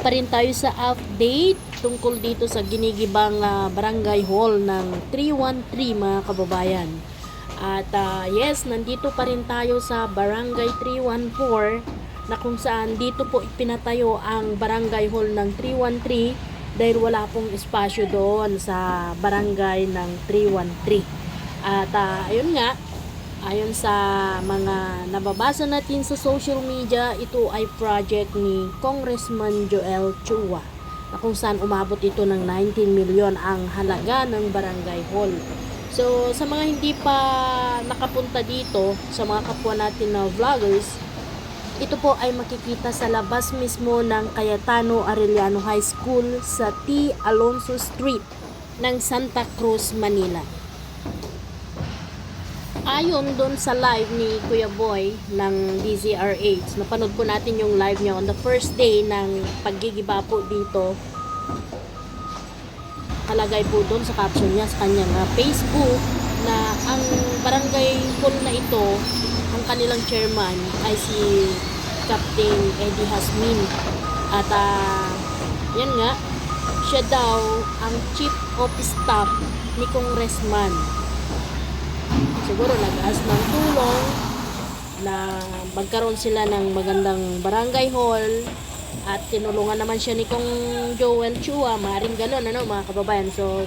pa rin tayo sa update tungkol dito sa ginigibang barangay hall ng 313 mga kababayan. At yes, nandito pa rin tayo sa barangay 314 na kung saan dito po ipinatayo ang barangay hall ng 313 dahil wala pong espasyo doon sa barangay ng 313. At ayun nga, ayon sa mga nababasa natin sa social media, ito ay project ni Congressman Joel Chua na kung saan umabot ito ng 19 milyon ang halaga ng barangay hall. So sa mga hindi pa nakapunta dito, sa mga kapwa natin na vloggers, ito po ay makikita sa labas mismo ng Cayetano Arellano High School sa T. Alonso Street ng Santa Cruz, Manila. Ayon doon sa live ni Kuya Boy ng DZRH, napanood po natin yung live niya on the first day ng paggigiba po dito. Kalagay po doon sa caption niya sa kanyang Facebook na ang barangay hall na ito, ang kanilang chairman ay si Captain Eddie Hasmin. At yan nga, siya daw ang chief of staff ni Congressman. Siguro nag-ask ng tulong na magkaroon sila ng magandang barangay hall at tinulungan naman siya ni Kong Joel Chua, maaaring gano'n mga kababayan. So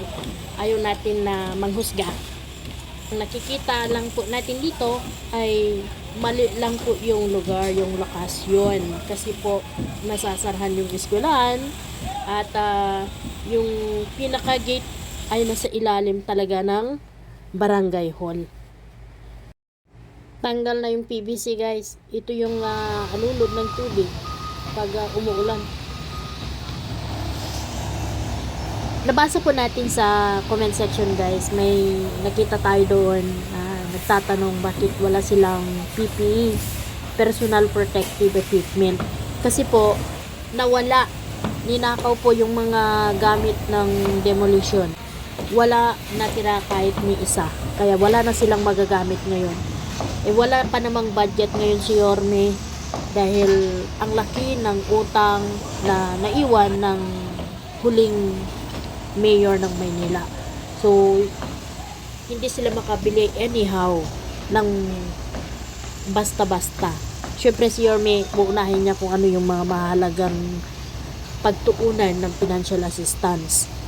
ayaw natin na manghusga. Nakikita lang po natin dito ay mali lang po yung lugar, yung lokasyon, kasi po nasasarhan yung eskwelahan at yung pinaka gate ay nasa ilalim talaga ng barangay hall. Tanggal na yung PVC guys. Ito yung alulod ng tubig pag umuulan. Nabasa po natin sa comment section guys, may nakita tayo doon nagtatanong bakit wala silang PPE, personal protective equipment, kasi po nawala, ninakaw po yung mga gamit ng demolition. Wala natira kahit may isa, kaya wala na silang magagamit ngayon. Wala pa namang budget ngayon si Yorme dahil ang laki ng utang na naiwan ng huling mayor ng Maynila. So hindi sila makabili anyhow ng basta-basta. Syempre si Yorme, uunahin niya kung ano yung mga mahalagang pagtuunan ng financial assistance.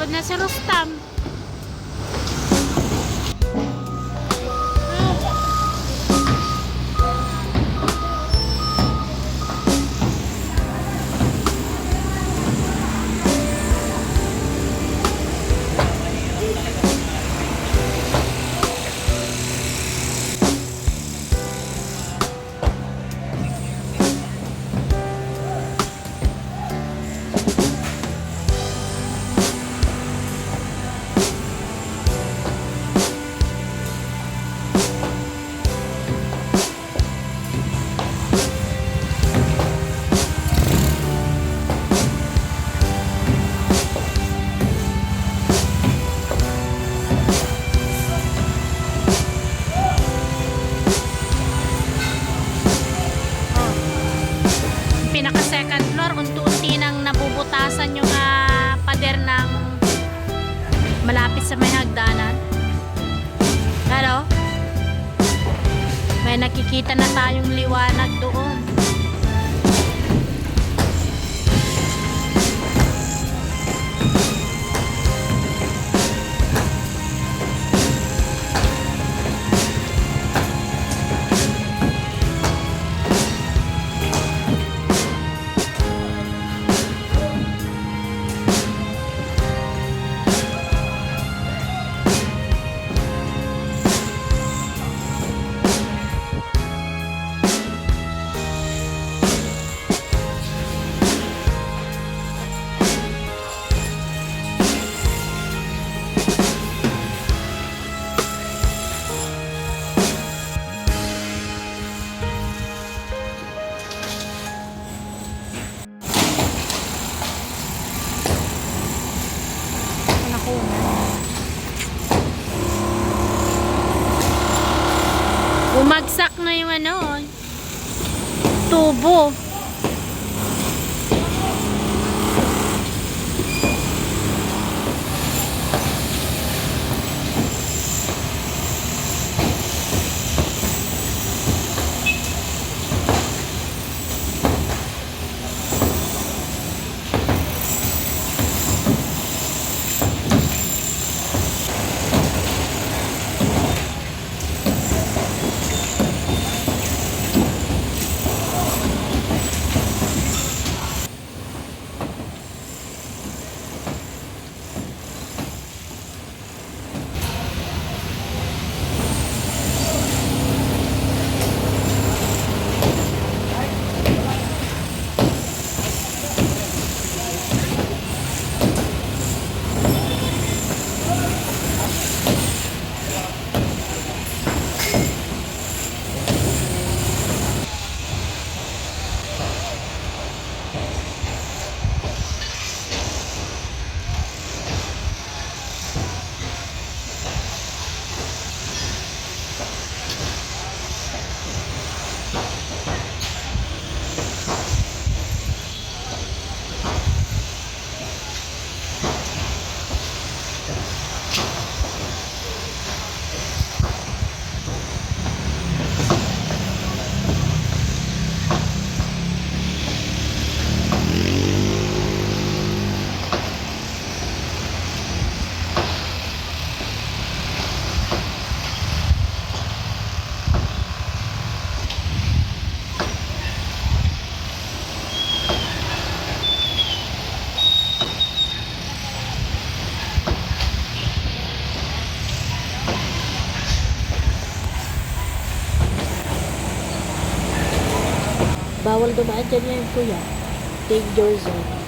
Na si Rustam. sa may hagdanan. Pero, may nakikita na tayong liwanag doon. Bumagsak na yung tubo. Bawal dumaan dyan yan, kuya. Take your zone.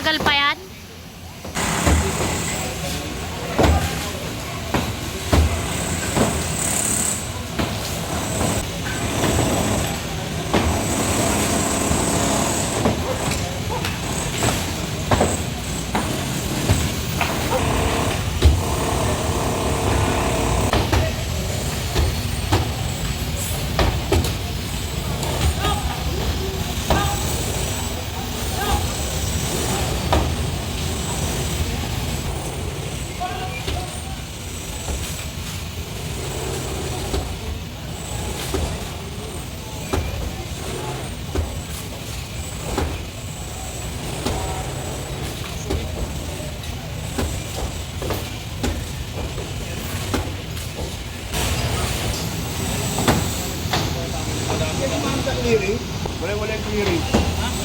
Tagal pa yan? clearing, wala yung clearing.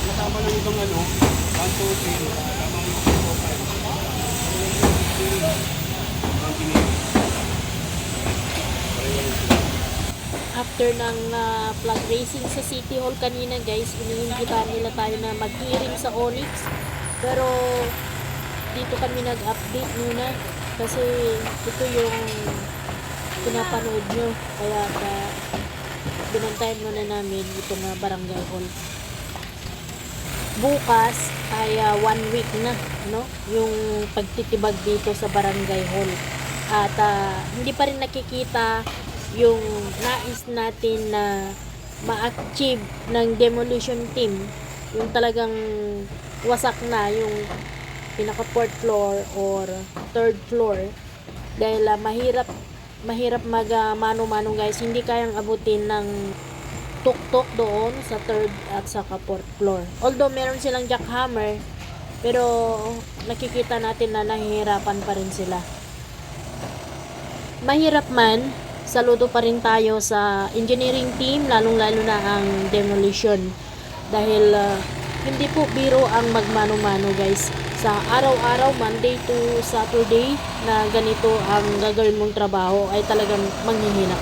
Kasama ng ibang 1, 2, 3, kasama yung 4, 5. After ng flag racing sa City Hall kanina guys, iniimbitahan nila tayo na mag-hearing sa Onyx. Pero dito kami nag-update muna kasi ito yung pinapanood nyo. Kaya binantayan muna namin itong barangay hall. Bukas ay 1 week na, no? Yung pagtitibag dito sa barangay hall. At hindi pa rin nakikita yung nais natin na ma-achieve ng demolition team. Yung talagang wasak na yung pinaka 4th floor or 3rd floor. Dahil mahirap mag mano-mano guys. Hindi kayang abutin ng tuktok doon sa 3rd at saka 4th floor. Although meron silang jackhammer, pero nakikita natin na nahihirapan pa rin sila. Mahirap man, saludo pa rin tayo sa engineering team, lalong-lalo na ang demolition. Dahil hindi po biro ang magmano-mano guys. Sa araw-araw, Monday to Saturday, na ganito ang gagawin mong trabaho ay talagang manghihina.